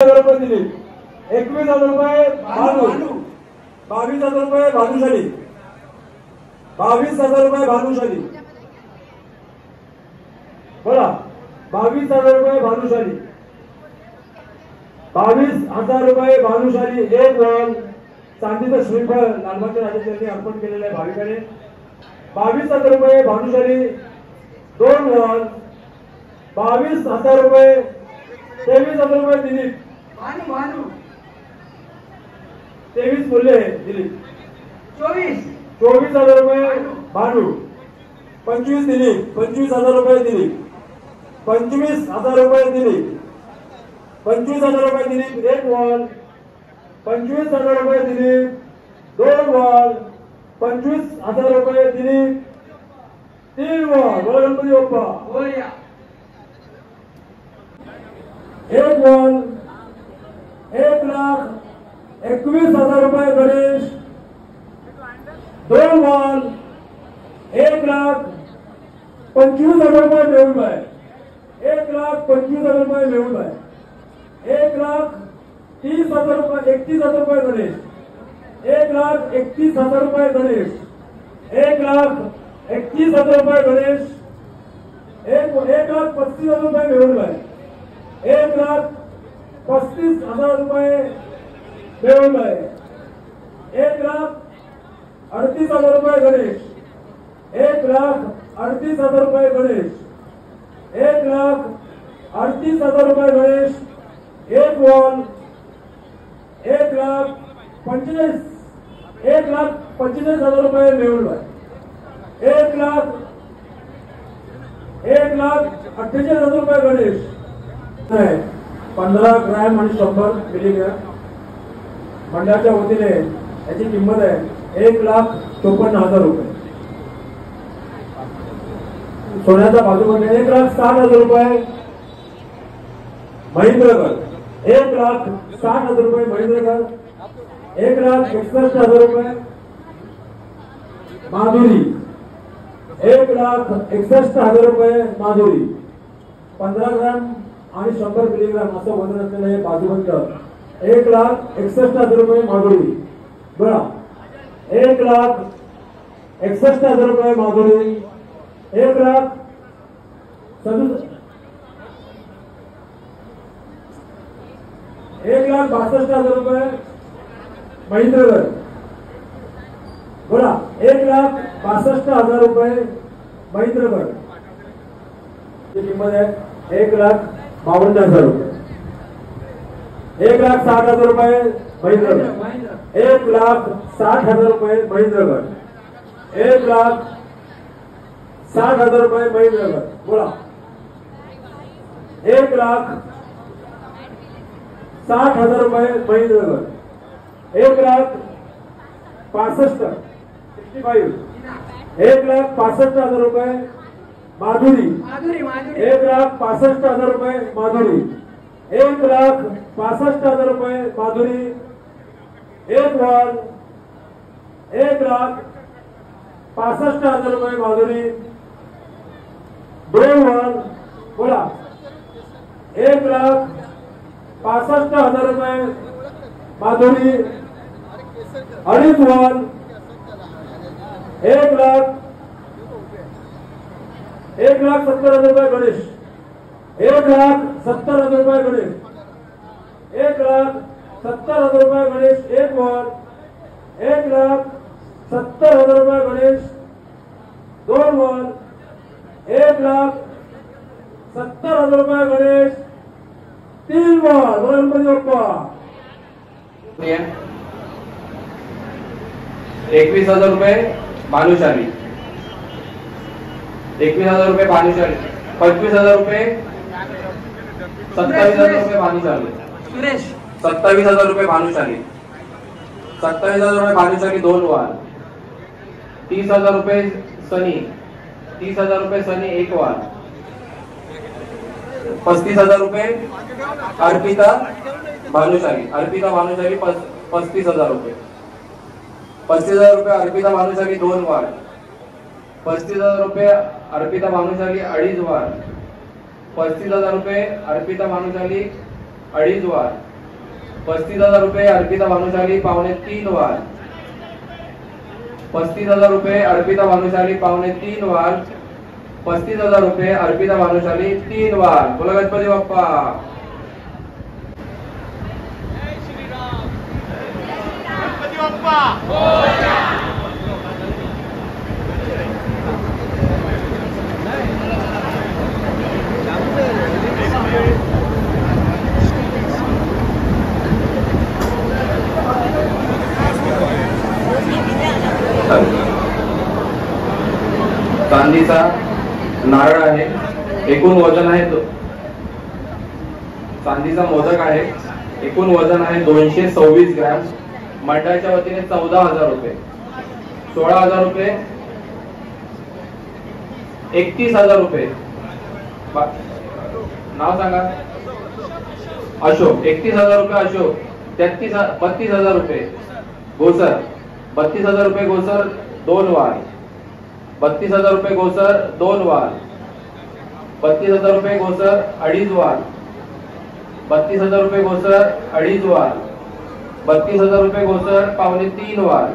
20,000 रुपये दिलीप, 21,000 रुपये भानू, 22,000 रुपये भानुशाली, 22,000 रुपये भानुशाली, बोला 22,000 रुपये भानुशाली, 22,000 रुपये भानुशाली। एक वॉल चांदीचं श्रीफळ लालबागच्या राजांनी अर्पण केलेलं आहे भाविकाने। 22,000 रुपये भानुशाली, 2 वॉल 22,000 रुपये, 23,000 रुपये दिलीप, 23 मूल्य दिलीप, 24,000 रुपये भानू, 25 दिलीप, 25,000 रुपये दिलीप, 25,000 रुपये दिलीप, 25,000 रुपये दिलीप। एक वॉल 25,000 रुपये दिलीप, 2 वॉल 25,000 रुपये दिलीप, 3 वॉल बोला गणपती बाप्पा। एक वॉल 1,21,000 रुपये गणेश, 2 वॉल 1,25,000 रुपये मेहुल भाई, 1,25,000 रुपये मेहुल भाई, 1,30,000 रुपये 31,000 रुपये गणेश, 1,31,000 रुपये गणेश, 1,31,000 रुपये गणेश, 1,35,000 रुपये मेहुल भाई, 1,35,000 रुपये मेहुल भाई, 1,38,000 रुपये गणेश, 1,38,000 रुपये गणेश, 1,38,000 रुपये गणेश। एक वॉल 1,45,000 रुपये मेहुल भाई, 1,48,000 रुपये गणेश, 15 ग्रॅम आणि 100 मिलीग्रॅम मंडळाच्या वतीने याची किंमत आहे 1,54,000 रुपये। सोन्याचा बाजूबंद 1,60,000 रुपये महेंद्रगड, 1,60,000 रुपये महेंद्रगड, 1,61,000 रुपये माधुरी, 1,61,000 रुपये माधुरी, 15 ग्रॅम आणि 100 मिलीग्रॅम असं वजन असलेलं हे बाजूबंद 1,61,000 रुपये माधुरी, बघा 1,61,000 रुपये माधुरी, 1,62,000 रुपये महेंद्रगड, बोला 1,62,000 रुपये महेंद्रगड, किंमत आहे 1,52,000 रुपये, 1,60,000 रुपये महेंद्रगड, 1,60,000 रुपये महेंद्रगड, 1,60,000 रुपये महेंद्रगड, बोला 1,60,000 रुपये महेंद्रगड, 1,65,000 1,65,000 रुपये माधुरी, 1,65,000 रुपये माधुरी, 1,65,000 रुपये माधुरी। एक वॉल 1,65,000 रुपये माधुरी, 2 वॉल बोला 1,65,000 रुपये माधुरी, 2.5 वॉल 1,70,000 रुपये गणेश, 1,70,000 रुपये गणेश, 1,70,000 रुपये गणेश। एक वॉल 1,70,000 रुपये गणेश, 2 वॉल 1,70,000 रुपये गणेश, 3 वॉल गणपती बाप्पा। 21,000 रुपये भानुशाली, 21,000 रुपये भानुशाली, 25,000 रुपये, 27,000 रुपये भानुशाली, 27,000 रुपये भानुशाली, 27,000 रुपये भानुशाली, 2 वाल, 30,000 रुपये सनी, 30,000 रुपये सनी, 1 वाल, 35,000 रुपये अर्पिता भानुशाली, अर्पिता भानुशाली 35,000 रुपये, 35,000 रुपये अर्पिता भानुशाली, 2 वाल, 35,000 रुपये अर्पिता भानुशाली, 2.5 वाल, 35,000 रुपये अर्पिता भानुशाली, 2.5 वाल, 35,000 रुपये अर्पिता भानुशाली पावणे 3 वाल. 35,000 रुपये अर्पिता भानुशाली पावणे 3 वाल. 35,000 रुपये अर्पिता भानुशाली 3 वाल. बोला गणपती बाप्पा. गणपती बाप्पा. चांदीचा नारळ आहे, एकूण वजन आहे चांदीचा मोदक आहे, एकूण वजन आहे 226 ग्रॅम. मंडळाच्या वतीने 14,000 रुपये. 16,000 रुपये. 31,000 रुपये. नाव सांगा. अशोक. 31,000 रुपये अशोक. 32,000 रुपये गोसर. 32,000 रुपये गोसर 2 वाल. 32,000 रुपये गोसर 2 वाल. 32,000 रुपये गोसर 2.5 वाल. 32,000 रुपये गोसर 2.5 वाल. 32,000 रुपये गोसर पावणे 3 वाल.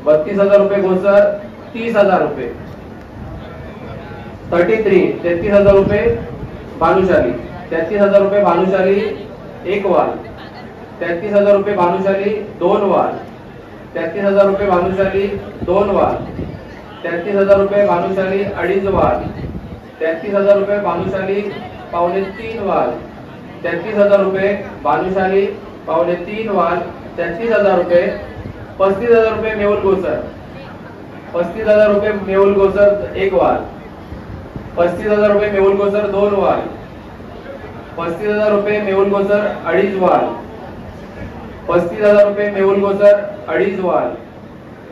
32,000 रुपये गोसर 30,000 रुपये. 33,000 रुपये भानुशाली. 33,000 रुपये भानुशाली 1 वाल. 33,000 रुपये भानुशाली 2 वाल. 33,000 रुपये भानुशाली 2 वाल. 33,000 रुपये भानुशाली 2.5 वाल. 33,000 रुपये भानुशाली पावणे 3 वाल. 33,000 रुपये भानुशाली पावणे 3 वाल. 33,000 रुपये. 35,000 रुपये मेहुल गोसर. 35,000 रुपये मेहुल गोसर 1 वाल. 35,000 रुपये मेहुल गोसर 2 वाल. 35,000 रुपये मेहुल गोसर 2.5 वाल. 35,000 रुपये मेहुल गोसर 2.5 वाल.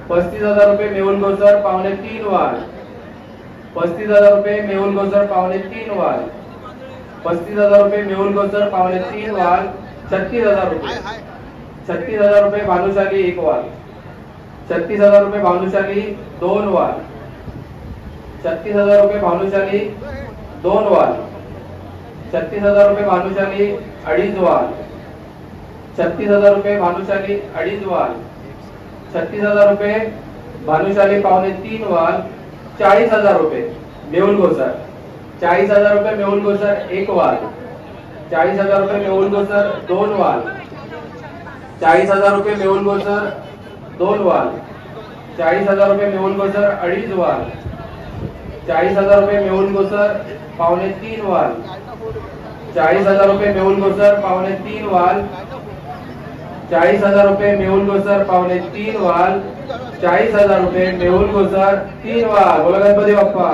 35,000 रुपये मेहुल गोसर पावणे 3 वाल. 35,000 रुपये मेहुल गोसर पावणे 3 वाल. 35,000 रुपये मेहुल गोसर पावणे 3 वाल. 36,000 रुपये. 36,000 रुपये भानुशाली 1 वाल. 36,000 रुपये भानुशाली 2 वाल. 36,000 रुपये भानुशाली 2 वाल. 36,000 रुपये भानुशाली 2.5 वाल. 36,000 रुपये भानुशाली 2.5 वाल. 36,000 रुपये भानुशाली पावणे 3 वाल. 40,000 रुपये मेहुल गोसर. 40,000 रुपये मेहुल गोसर 1 वाल. 40,000 रुपये मेहुल गोसर 2 वाल. 40,000 रुपये मेहुल गोसर 2 वाल. 40,000 रुपये मेहुल गोसर 2.5 वाल. 40,000 रुपये मेहुल गोसर पावणे 3 वाल. 40,000 रुपये मेहुल गोसर पावणे 3 वाल. 40,000 रुपये मेहुल गोसर पावणे 3 वाल. 40,000 रुपये मेहुल गोसर 3 वाल. बोला गणपती बाप्पा.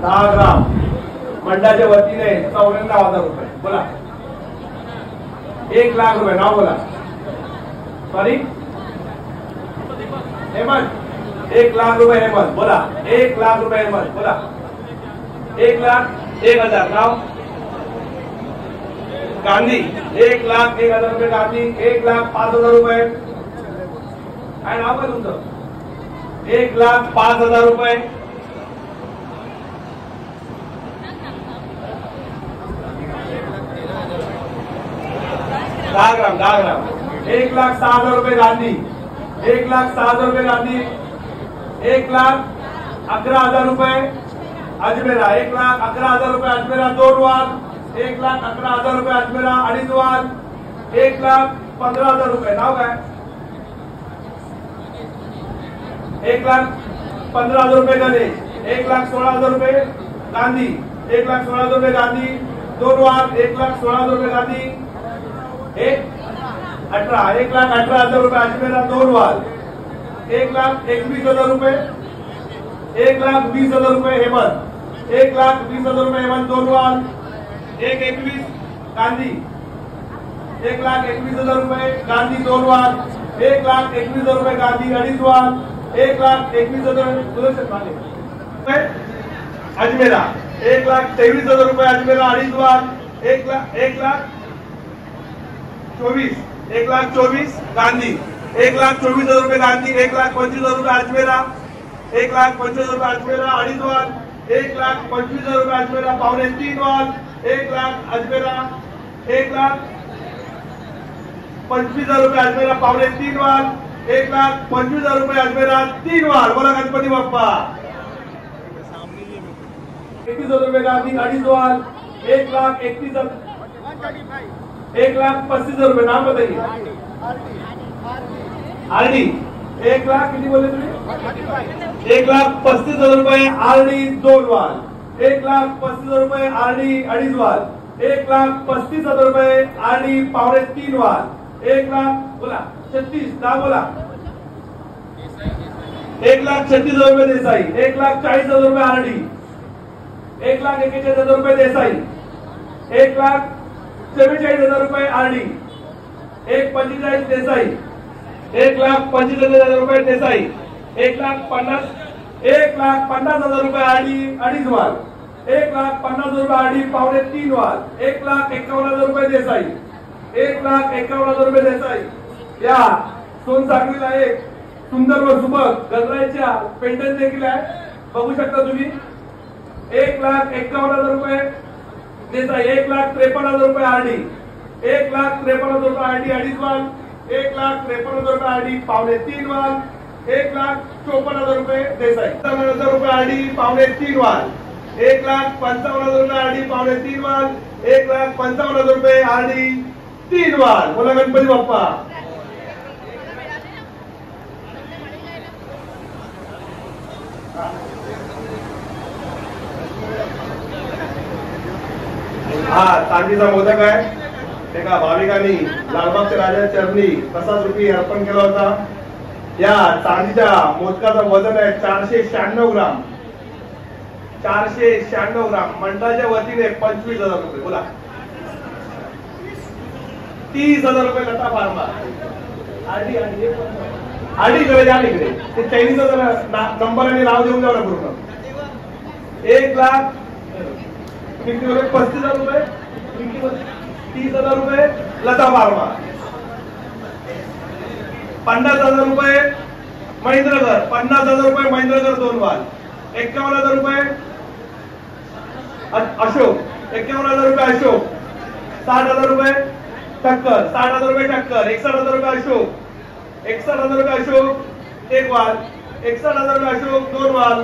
10 ग्राम मंडळाच्या वतीने 94,000 रुपये. बोला. 1 लाख रुपये. नाव बोला. सॉरी हेमंत. 1 लाख रुपये हेमंत. बोला. 1 लाख रुपये हेमंत. बोला. 1,01,000. नाव गांधी. 1,01,000 रुपये गांधी. 1,05,000 रुपये. काय नाव आहे तुमचं? 1,05,000 रुपये. 10 ग्राम. 10 ग्राम. 1,06,000 रुपये गांधी. 1,06,000 रुपये गांधी. 1,11,000 रुपये अजमेरा. 1,11,000 रुपये अजमेरा 2 वाल. 1,11,000 रुपये अजमेरा 2.5 वाल. 1,15,000 रुपये. नाव काय? 1,15,000 रुपये गणेश. 1,16,000 रुपये गांधी. 1,16,000 रुपये गांधी 2 वाल. 1,16,000 रुपये गांधी. 1,18,000 रुपये अजमेरा 2 वाल. 1,21,000 रुपये. 1,20,000 रुपये हेमंत. 1,20,000 रुपये हेमंत 2 वाल. 1,21,000 गांधी. 1,21,000 रुपये गांधी 2 वाल. 1,21,000 रुपये गांधी 2.5 वाल. 1,21,000 रुपये अजमेरा. 1,23,000 रुपये अजमेरा 2.5 वाल. 1,24,000 गांधी. 1,24,000 रुपये गांधी. 1,25,000 रुपये अजमेरा. 1,25,000 रुपये अजमेरा 2.5 वाल. 1,25,000 रुपये अजमेरा पावणे 3 वाल 1 लाख अजमेरा 1,25,000 रुपये अजमेरा पावणे 3 वाल 1,25,000 रुपये अजमेरा 3 वाल बोला गणपती बाप्पा 31,000 रुपये गांधी 2.5 वाल 1,35,000 रुपये नाम बताइए आरडी 1 लाख किती बोलले तुम्ही 1,35,000 रुपये आरडी 2 वाल 1,35,000 रुपये आरडी 2.5 वाल 1,35,000 रुपये आरडी पावणे 3 वाल 1 लाख बोला 36 ना बोला 1,36,000 रुपये देसाई 1,40,000 रुपये आरडी 1,41,000 रुपये देसाई 1,47,000 रुपये आरडी 1,45,000 देसाई 1,45,000 रुपये देसाई 1,50,000 रुपये आरडी 2.5 वाल 1,50,000 रुपये आरडी पावणे 3 वाल 1,51,000 रुपये देसाई 1,51,000 रुपये देसाई या सोनसाखळीला एक सुंदर व सुबक गजराच्या पेंडंट देखील आहे बघू शकता तुम्ही 1,51,000 रुपये देसाई 1,53,000 रुपये आरडी 1,53,000 रुपये आरडी 2.5 वाल 1,53,000 रुपये आरडी पावणे 3 वाल 1,54,000 रुपये देसाई 57,000 रुपये आरडी पावणे 3 वाल 1,55,000 रुपये आरडी पावणे 3 वाल 1,55,000 रुपये आरडी 3 वाल बोला गणपती बाप्पा हा चांदीचा मोदक आहे एका भाविकांनी लालबागच्या राजा चरणी प्रसाद रूपी अर्पण केला होता या चांदीच्या मोदकाचं वजन आहे 496 ग्राम 496 ग्राम मंडळाच्या वतीने 25,000 रुपये बोला 30,000 रुपये लता फार्मा आडी कडे या इकडे ते चैनीचा जरा नंबर आणि नाव देऊन द्या पूर्ण 1 लाख 35,000 रुपये 30,000 रुपये लता फार्मा 50,000 रुपये महेंद्रगर 50,000 रुपये महेंद्रगर 2 वाल 51,000 रुपये अशोक 51,000 रुपये अशोक 60,000 रुपये टक्कर 60,000 रुपये टक्कर 61,000 रुपये अशोक 61,000 रुपये अशोक 1 वाल 61,000 रुपये अशोक 2 वाल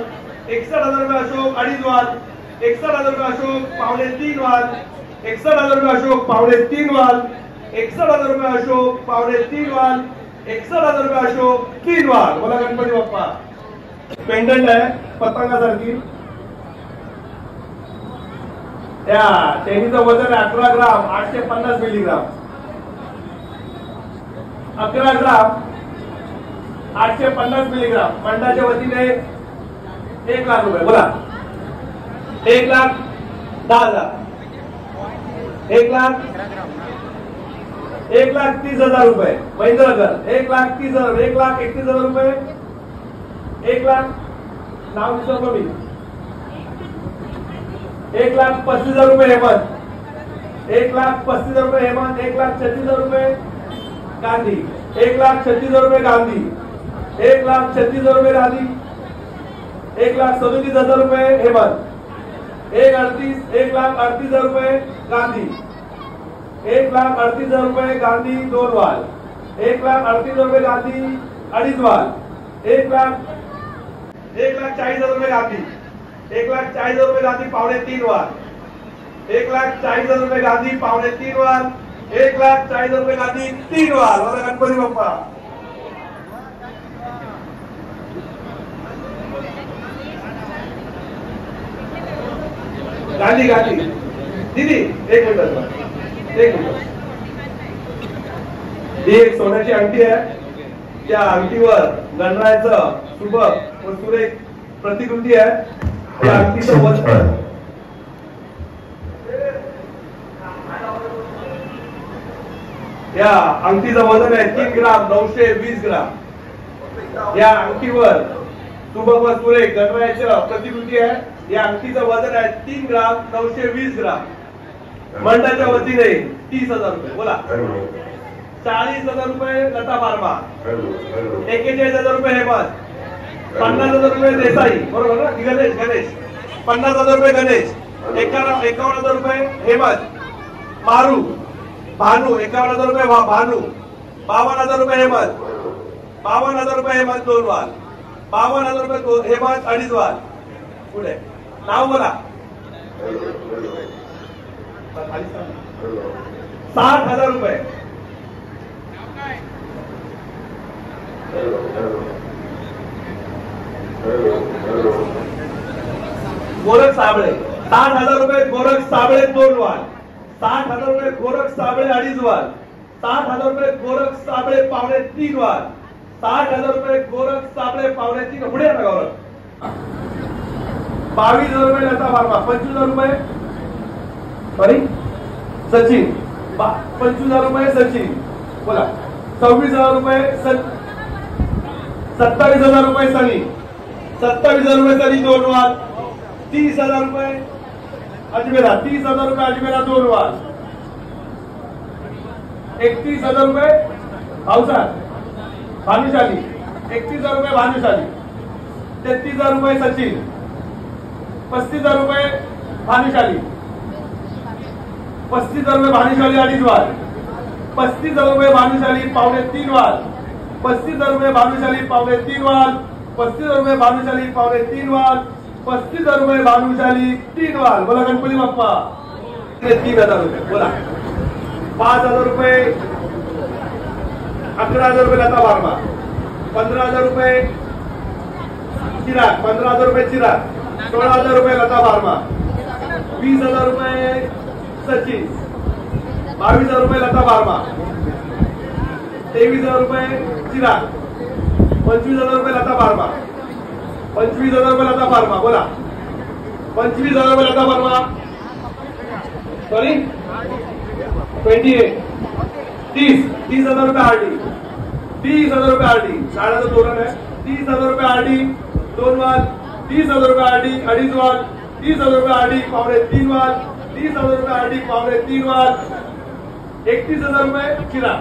61,000 रुपये अशोक 2.5 वाल 61,000 रुपये अशोक पावणे 3 वाल 61,000 रुपये अशोक पावणे 3 वाल 61,000 रुपये अशोक पावणे 3 वाल 61,000 रुपये अशोक 3 वाल बोला गणपती बाप्पा पेंडंट आहे पतंगासारखी या चैनीचं वजन आहे 11 ग्राम 850 मिलीग्राम 11 ग्राम 850 मिलीग्राम मंडळाच्या वतीने 1 लाख रुपये बोला 1,10,000 1,30,000 रुपये महेंद्रगर 1,30,000 1,31,000 रुपये 1 लाख नाव विसरलो मी 1,35,000 रुपये हेमंत 1,35,000 रुपये हेमंत 1,36,000 रुपये गांधी 1,36,000 रुपये गांधी 1,36,000 रुपये गांधी 1,37,000 रुपये हेमंत 1,38,000 रुपये गांधी 1,38,000 रुपये गांधी 2 वाल 1,38,000 रुपये गांधी 2.5 वाल 1,40,000 रुपये गांधी 1,40,000 रुपये गांधी पावणे 3 वाल 1,40,000 रुपये गांधी पावणे 3 वाल 1,40,000 रुपये गांधी 3 वाल बोला गणपती बाप्पा गांधी गांधी दीदी 1 मिनिट ही एक सोन्याची अंगठी आहे त्या अंगठीवर गणरायाचं सुबक व सुरेख प्रतिकृती आहे त्या अंगठीचं वजन या अंगठीचं वजन आहे 3 ग्राम 920 ग्राम या अंगठीवर सुबक व सुरेख गणरायाचं प्रतिकृती आहे या अंगठीचं वजन आहे 3 ग्राम 920 ग्राम मंडळाच्या वतीने 30,000 रुपये बोला 40,000 रुपये लता फार्मा 41,000 रुपये हेमंत 50,000 रुपये देसाई बरोबर ना गणेश 50,000 रुपये गणेश, 51,000 रुपये हेमंत, मारू भानू 51,000 रुपये भानू, 52,000 रुपये हेमंत, 52,000 रुपये हेमंत 2 वाल, 52,000 रुपये हेमंत 2.5 वाल. पुढे नाव बोला. 60,000 रुपये. गोरख साबळे 60,000 रुपये गोरख साबळे 2 वाल, 60,000 रुपये गोरख साबळे 2.5 वाल, 60,000 रुपये गोरख साबळे 2.5 वाल, 60,000 रुपये गोरख साबळे 2.5. पुढे ना गौरव. 22,000 रुपये लता बारमा, 25,000 रुपये सॉरी सचिन, 25,000 रुपये सचिन बोला. 26,000 रुपये 27,000 रुपये सनी, 27,000 रुपये सनी 2 वाल, 30,000 रुपये अजमेरा, 30,000 रुपये अजमेरा 2 वाल, 31,000 रुपये भाऊसार भानुशाली, 31,000 रुपये भानुशाली, 33,000 रुपये सचिन, 35,000 रुपये भानुशाली, 35,000 रुपये भानुशाली 2.5 वाल, 35,000 रुपये भानुशाली 2.5 वाल, 35,000 रुपये भानुशाली 2.5 वाल, 35,000 रुपये भानुशाली 2.5 वाल, 35,000 रुपये भानुशाली 3 वाल. बोला गणपती बाप्पा. 3,000 रुपये बोला. 5,000 रुपये 11,000 रुपये लता बारमा, 15,000 रुपये चिराग, 15,000 रुपये चिराग, 16,000 रुपये लता बारमा, 20,000 रुपये सचिन, 22,000 रुपये लता बारमा, 23,000 रुपये चिराग, 25,000 रुपये लता बारमा, 25,000 रुपये लता बारमा बोला. 25,000 रुपये लता बारमा सॉरी 28. 30,000 रुपये आरडी, 30,000 रुपये आरडी, शाळाचं धोरण आहे. 30,000 रुपये आरडी 2 वाल, 30,000 रुपये आरडी 2.5 वाल, 30,000 रुपये आरडी 3 वाल, 30,000 रुपये आरडी 3 वाल, 31,000 रुपये चिराग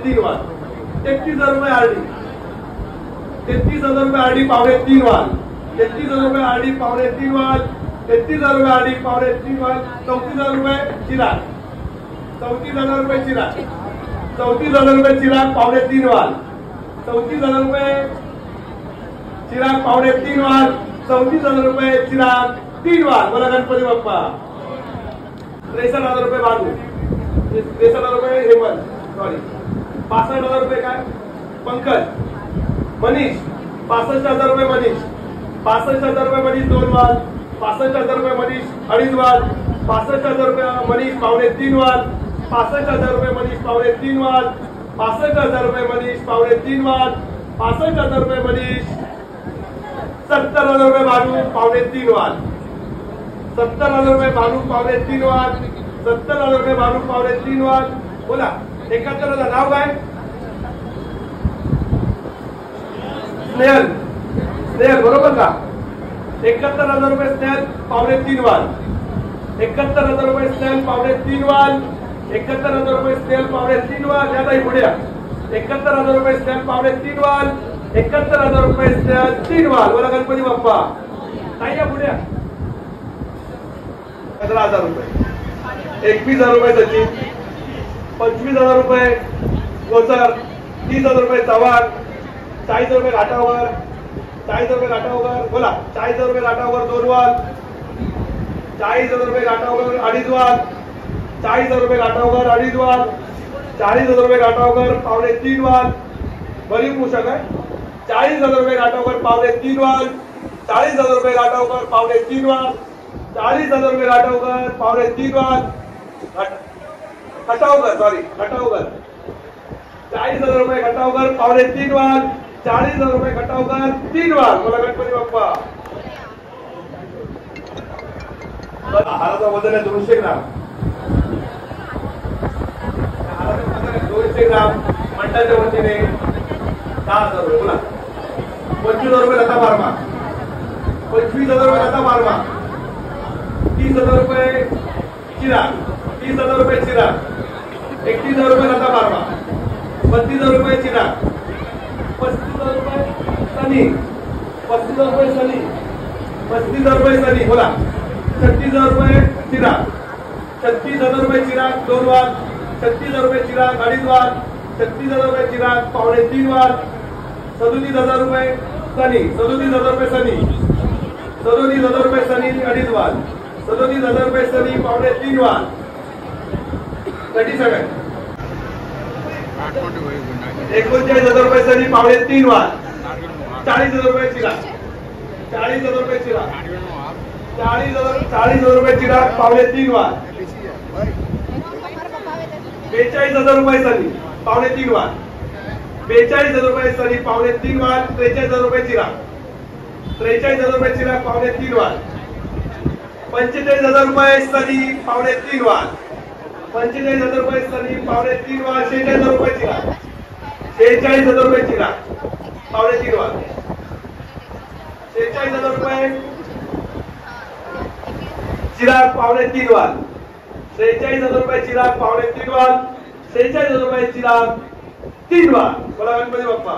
3 वाल, 33,000 रुपये आरडी, 33,000 रुपये आरडी 3 वाल, 33,000 रुपये आरडी 3 वाल, 33,000 रुपये आरडी 3 वाल, 34,000 रुपये चिराग, 34,000 रुपये चिराग, 34,000 रुपये चिराग 3 वाल, 34,000 रुपये चिराग 3 वाल, 34,000 रुपये चिराग 3 वाल. बोला गणपती बाप्पा. 63,000 रुपये बाजू, 63,000 रुपये हेमंत सॉरी, 65,000 रुपये काय पंकज, मनीष 65,000 रुपये मनीष, 65,000 रुपये मनीष 2 वाल, 65,000 रुपये मनीष 2.5 वाल, 65,000 रुपये मनीष 3 वाल, 65,000 रुपये मनीष 3 वाल, 65,000 रुपये मनीष 3 वाल, 65,000 रुपये मनीष, 70,000 रुपये भानू 3 वाल, 70,000 रुपये भानू 3 वाल, 70,000 रुपये भानू 3 वाल. बोला 71,000. नाव काय स्नेहल, स्नेहल बरोबर का. 71,000 रुपये स्नेहल 3.5 वाल, 71,000 रुपये स्नेहल 3.5 वाल, 71,000 रुपये स्नेहल 3.5 वाल. या ताई पुढे 71,000 रुपये स्नेहल 3.5 वाल, 71,000 रुपये स्नेहल 3 वाल. बोला गणपती बाप्पा. ताई या पुढे 15,000 रुपये, 21,000 रुपये सचिन, 25,000 रुपये गोचर, 30,000 रुपये चव्हाण, 40,000 रुपये घाटावर, 40,000 रुपये घाटावर बोला. 40,000 रुपये घाटावर 2 वाल, 40,000 रुपये घाटावर 2.5 वाल, 40,000 रुपये घाटावर 2.5 वाल, 40,000 रुपये घाटावर 3.5 वाल. बरी पोषक आहे. 40,000 रुपये घाटावर 3.5 वाल, 40,000 रुपये घाटावर 3.5 वाल, 40,000 रुपये घाटावर 3.5 वाल. खटावकर सॉरी खटावकर 40,000 रुपये खटावकर 3.5 वाल, 40,000 रुपये खटावकर 3 वाल. मला गणपती बाप्पा. हाराचं वजन आहे 200 ग्राम, 200 ग्राम मंडळाच्या वतीने 10,000 रुपये. बोला 25,000 रुपये लता बारमा, 25,000 रुपये लता बारमा, 30,000 रुपये चिराग, 30,000 रुपये चिराग, 31,000 रुपये लता बारमा, 32,000 रुपये चिराग, 35,000 रुपये सनी, 35,000 रुपये सनी, 35,000 रुपये सनी बोला 36,000 रुपये चिराग 36,000 रुपये चिराग 2 वार 36,000 रुपये चिराग 2.5 वार 36,000 रुपये चिराग 2.5 वार 37,000 रुपये सनी 37,000 रुपये सनी 37,000 रुपये सनी 2.5 वार 37,000 रुपये सनी 2.5 वार 37 39,000 रुपये सनी 3.5 वार 40,000 रुपये चिराग 40,000 रुपये चिराग 40,000 रुपये चिराग 3.5 वार 42,000 रुपये सनी 3.5 वार 42,000 रुपये सनी 3.5 वार 43,000 रुपये चिराग 43,000 रुपये चिराग 3.5 वार 45,000 रुपये सनी 3.5 वार 45,000 रुपये सनी 3.5 वार 46,000 रुपये चिराग 46,000 रुपये चिराग 3.5 वार 46,000 रुपये चिराग 3.5 वार 46,000 रुपये चिराग 3.5 वार 46,000 रुपये चिराग 3 वार बोला गणपती बाप्पा